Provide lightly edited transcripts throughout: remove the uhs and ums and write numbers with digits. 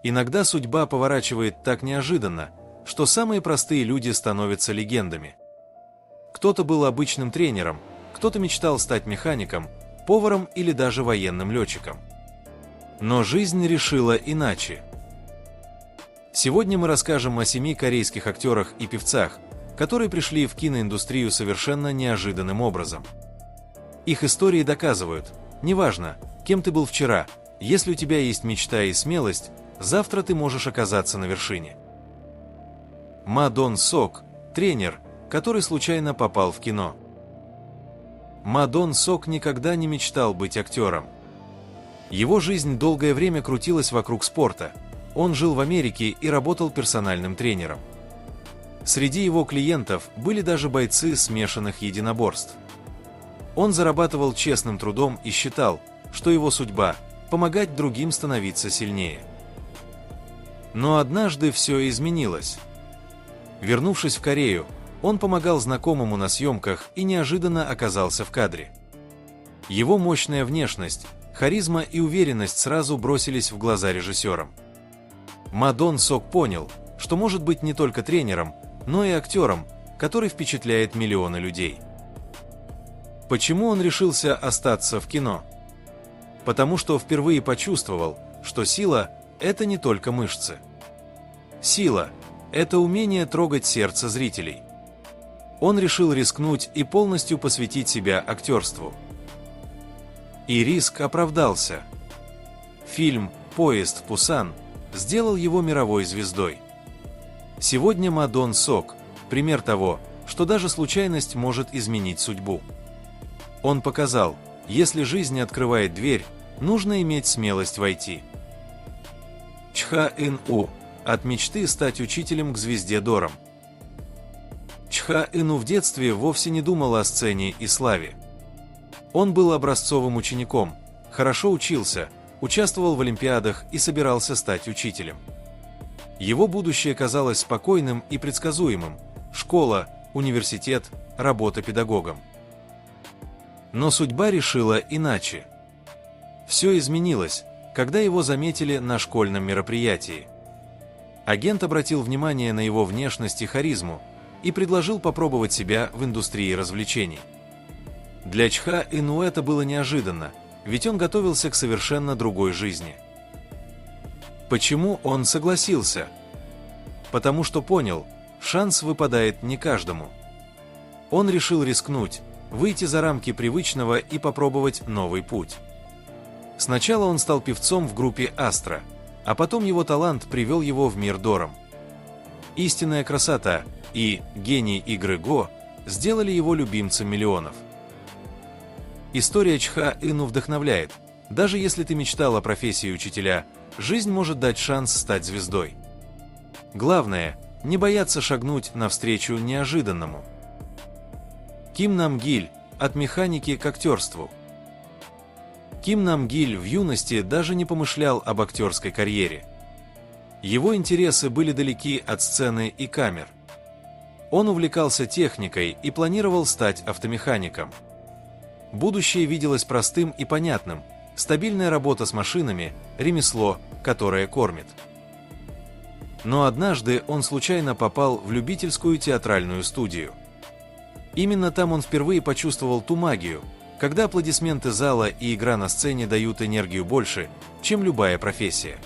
Иногда судьба поворачивает так неожиданно, что самые простые люди становятся легендами. Кто-то был обычным тренером, кто-то мечтал стать механиком, поваром или даже военным летчиком. Но жизнь решила иначе. Сегодня мы расскажем о 7 корейских актерах и певцах, которые пришли в киноиндустрию совершенно неожиданным образом. Их истории доказывают, неважно, кем ты был вчера, если у тебя есть мечта и смелость, завтра ты можешь оказаться на вершине. Ма Дон Сок – тренер, который случайно попал в кино. Ма Дон Сок никогда не мечтал быть актером. Его жизнь долгое время крутилась вокруг спорта. Он жил в Америке и работал персональным тренером. Среди его клиентов были даже бойцы смешанных единоборств. Он зарабатывал честным трудом и считал, что его судьба – помогать другим становиться сильнее. Но однажды все изменилось. Вернувшись в Корею, он помогал знакомому на съемках и неожиданно оказался в кадре. Его мощная внешность, харизма и уверенность сразу бросились в глаза режиссерам. Ма Дон Сок понял, что может быть не только тренером, но и актером, который впечатляет миллионы людей. Почему он решился остаться в кино? Потому что впервые почувствовал, что сила – это не только мышцы. Сила – это умение трогать сердце зрителей. Он решил рискнуть и полностью посвятить себя актерству. И риск оправдался. Фильм «Поезд в Пусан» сделал его мировой звездой. Сегодня Ма Дон Сок – пример того, что даже случайность может изменить судьбу. Он показал, если жизнь открывает дверь, нужно иметь смелость войти. Чха Ин-у – от мечты стать учителем к звезде Дорам. Чха Ин-у в детстве вовсе не думал о сцене и славе. Он был образцовым учеником, хорошо учился, участвовал в олимпиадах и собирался стать учителем. Его будущее казалось спокойным и предсказуемым – школа, университет, работа педагогом. Но судьба решила иначе. Все изменилось, когда его заметили на школьном мероприятии. Агент обратил внимание на его внешность и харизму и предложил попробовать себя в индустрии развлечений. Для Чха Ин-у это было неожиданно, ведь он готовился к совершенно другой жизни. Почему он согласился? Потому что понял, шанс выпадает не каждому. Он решил рискнуть, выйти за рамки привычного и попробовать новый путь. Сначала он стал певцом в группе «Астра», а потом его талант привел его в мир Дорам. Истинная красота и гений игры Го сделали его любимцем миллионов. История Чха Ин-у вдохновляет. Даже если ты мечтал о профессии учителя, жизнь может дать шанс стать звездой. Главное – не бояться шагнуть навстречу неожиданному. Ким Нам Гиль – от механики к актерству. Ким Нам Гиль в юности даже не помышлял об актерской карьере. Его интересы были далеки от сцены и камер. Он увлекался техникой и планировал стать автомехаником. Будущее виделось простым и понятным – стабильная работа с машинами, ремесло, которое кормит. Но однажды он случайно попал в любительскую театральную студию. Именно там он впервые почувствовал ту магию, когда аплодисменты зала и игра на сцене дают энергию больше, чем любая профессия.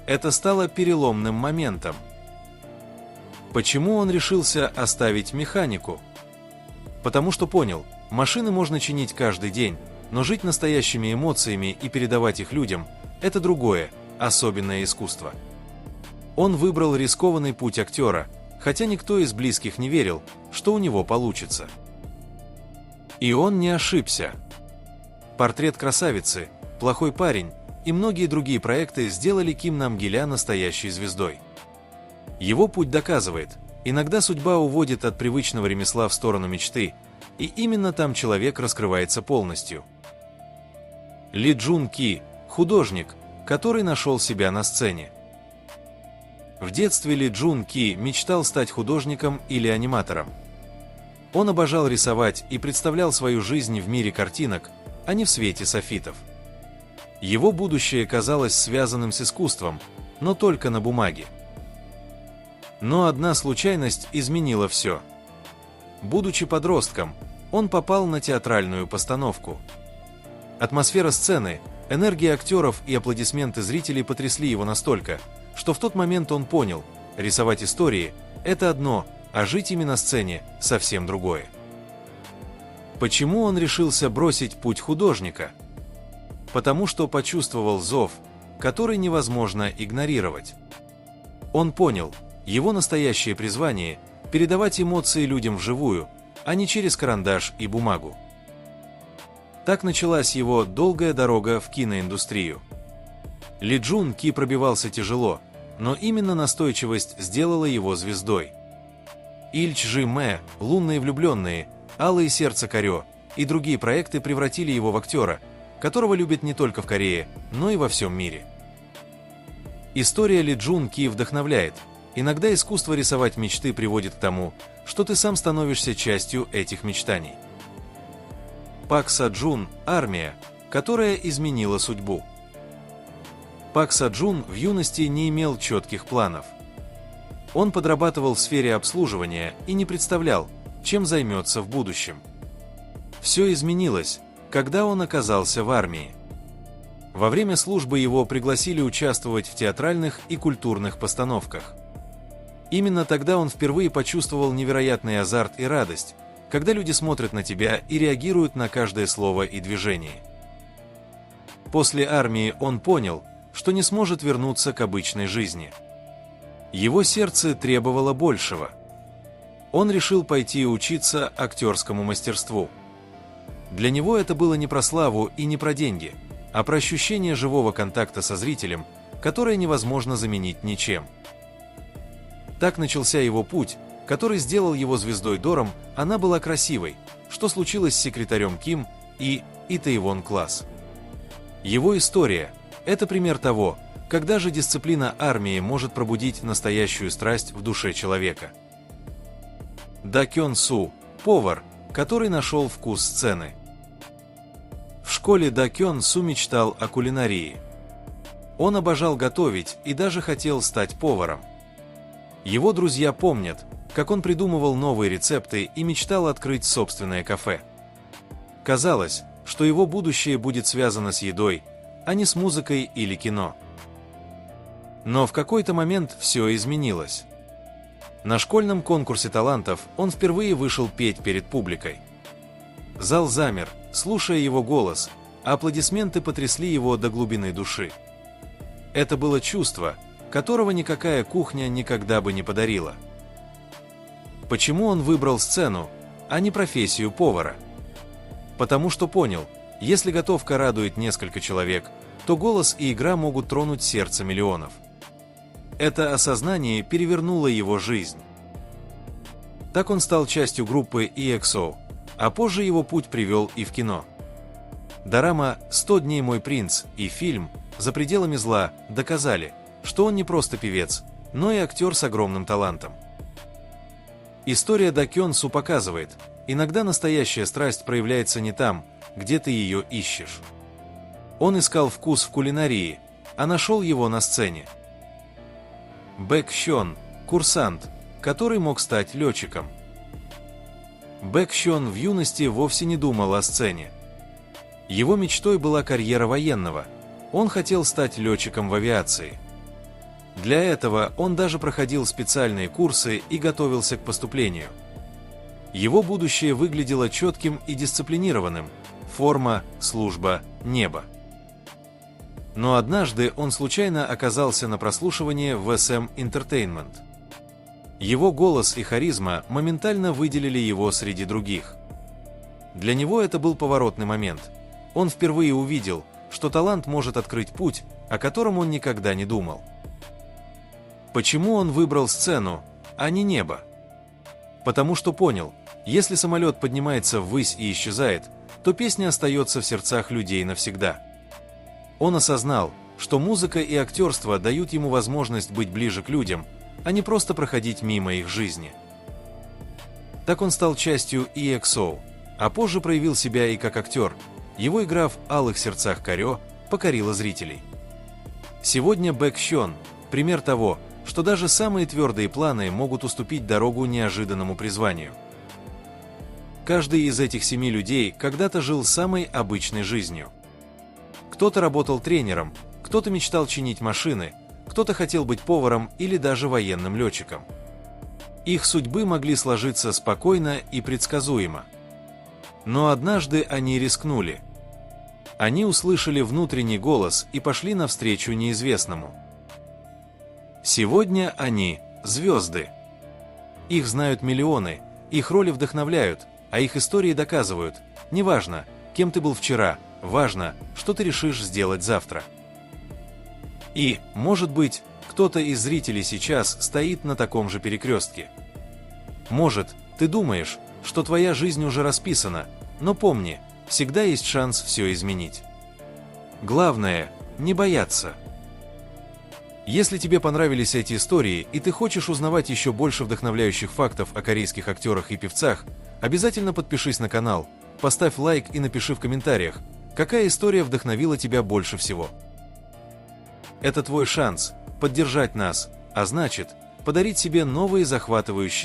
Это стало переломным моментом. Почему он решился оставить механику? Потому что понял, машины можно чинить каждый день, но жить настоящими эмоциями и передавать их людям – это другое, особенное искусство. Он выбрал рискованный путь актера, хотя никто из близких не верил, что у него получится. И он не ошибся. «Портрет красавицы», «Плохой парень» и многие другие проекты сделали Ким Нам Гиля настоящей звездой. Его путь доказывает, иногда судьба уводит от привычного ремесла в сторону мечты, и именно там человек раскрывается полностью. Ли Джун Ки – художник, который нашел себя на сцене. В детстве Ли Джун Ки мечтал стать художником или аниматором. Он обожал рисовать и представлял свою жизнь в мире картинок, а не в свете софитов. Его будущее казалось связанным с искусством, но только на бумаге. Но одна случайность изменила все. Будучи подростком, он попал на театральную постановку. Атмосфера сцены, энергия актеров и аплодисменты зрителей потрясли его настолько, что в тот момент он понял, рисовать истории – это одно, а жить ими на сцене – совсем другое. Почему он решился бросить путь художника? Потому что почувствовал зов, который невозможно игнорировать. Он понял, его настоящее призвание – передавать эмоции людям вживую, а не через карандаш и бумагу. Так началась его долгая дорога в киноиндустрию. Ли Джун Ки пробивался тяжело, но именно настойчивость сделала его звездой. Иль Чжи Мэ, «Лунные влюбленные», «Алые сердца Корё» и другие проекты превратили его в актера, которого любят не только в Корее, но и во всем мире. История Ли Джун Ки вдохновляет. Иногда искусство рисовать мечты приводит к тому, что ты сам становишься частью этих мечтаний. Пак Са Джун – «Армия», которая изменила судьбу. Пак Са Джун в юности не имел четких планов. Он подрабатывал в сфере обслуживания и не представлял, чем займется в будущем. Все изменилось, когда он оказался в армии. Во время службы его пригласили участвовать в театральных и культурных постановках. Именно тогда он впервые почувствовал невероятный азарт и радость, когда люди смотрят на тебя и реагируют на каждое слово и движение. После армии он понял, что не сможет вернуться к обычной жизни. Его сердце требовало большего. Он решил пойти учиться актерскому мастерству. Для него это было не про славу и не про деньги, а про ощущение живого контакта со зрителем, которое невозможно заменить ничем. Так начался его путь, который сделал его звездой Дором. Она была красивой, что случилось с секретарем Ким и Itaewon Class. Его история – это пример того, когда же дисциплина армии может пробудить настоящую страсть в душе человека. Да Кён Су – повар, который нашел вкус сцены. В школе Да Кён Су мечтал о кулинарии. Он обожал готовить и даже хотел стать поваром. Его друзья помнят, как он придумывал новые рецепты и мечтал открыть собственное кафе. Казалось, что его будущее будет связано с едой, а не с музыкой или кино. Но в какой-то момент все изменилось. На школьном конкурсе талантов он впервые вышел петь перед публикой. Зал замер, слушая его голос, а аплодисменты потрясли его до глубины души. Это было чувство, которого никакая кухня никогда бы не подарила. Почему он выбрал сцену, а не профессию повара? Потому что понял, если готовка радует несколько человек, то голос и игра могут тронуть сердце миллионов. Это осознание перевернуло его жизнь. Так он стал частью группы EXO, а позже его путь привел и в кино. Дорама «100 дней мой принц» и фильм «За пределами зла» доказали, что он не просто певец, но и актер с огромным талантом. История Да Кён Су показывает, иногда настоящая страсть проявляется не там, где ты ее ищешь. Он искал вкус в кулинарии, а нашел его на сцене. Бэк Хён – курсант, который мог стать летчиком. Бэк Хён в юности вовсе не думал о сцене. Его мечтой была карьера военного. Он хотел стать летчиком в авиации. Для этого он даже проходил специальные курсы и готовился к поступлению. Его будущее выглядело четким и дисциплинированным – форма, служба, небо. Но однажды он случайно оказался на прослушивании в SM Entertainment. Его голос и харизма моментально выделили его среди других. Для него это был поворотный момент. Он впервые увидел, что талант может открыть путь, о котором он никогда не думал. Почему он выбрал сцену, а не небо? Потому что понял, если самолет поднимается ввысь и исчезает, то песня остается в сердцах людей навсегда. Он осознал, что музыка и актерство дают ему возможность быть ближе к людям, а не просто проходить мимо их жизни. Так он стал частью EXO, а позже проявил себя и как актер. Его игра в «Алых сердцах Корё» покорила зрителей. Сегодня Бэк Хён Пример того, что даже самые твердые планы могут уступить дорогу неожиданному призванию. Каждый из этих 7 людей когда-то жил самой обычной жизнью. Кто-то работал тренером, кто-то мечтал чинить машины, кто-то хотел быть поваром или даже военным летчиком. Их судьбы могли сложиться спокойно и предсказуемо. Но однажды они рискнули. Они услышали внутренний голос и пошли навстречу неизвестному. Сегодня они – звезды. Их знают миллионы, их роли вдохновляют, а их истории доказывают, неважно, кем ты был вчера, важно, что ты решишь сделать завтра. И, может быть, кто-то из зрителей сейчас стоит на таком же перекрестке. Может, ты думаешь, что твоя жизнь уже расписана, но помни, всегда есть шанс все изменить. Главное – не бояться. Если тебе понравились эти истории, и ты хочешь узнавать еще больше вдохновляющих фактов о корейских актерах и певцах, обязательно подпишись на канал, поставь лайк и напиши в комментариях, какая история вдохновила тебя больше всего. Это твой шанс поддержать нас, а значит, подарить себе новые захватывающие